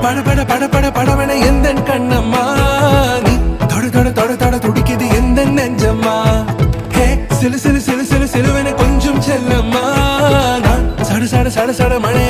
பட பட பட பட படவன எந்த கண்ணம்மா நீ தொட தொட தொட தொட துடிக்குது எந்த நெஞ்சம்மா ஹே சிலு சிலு சிலு சிலு சிலுவன கொஞ்சம் செல்லம்மா நான் சட சட சட சட மழை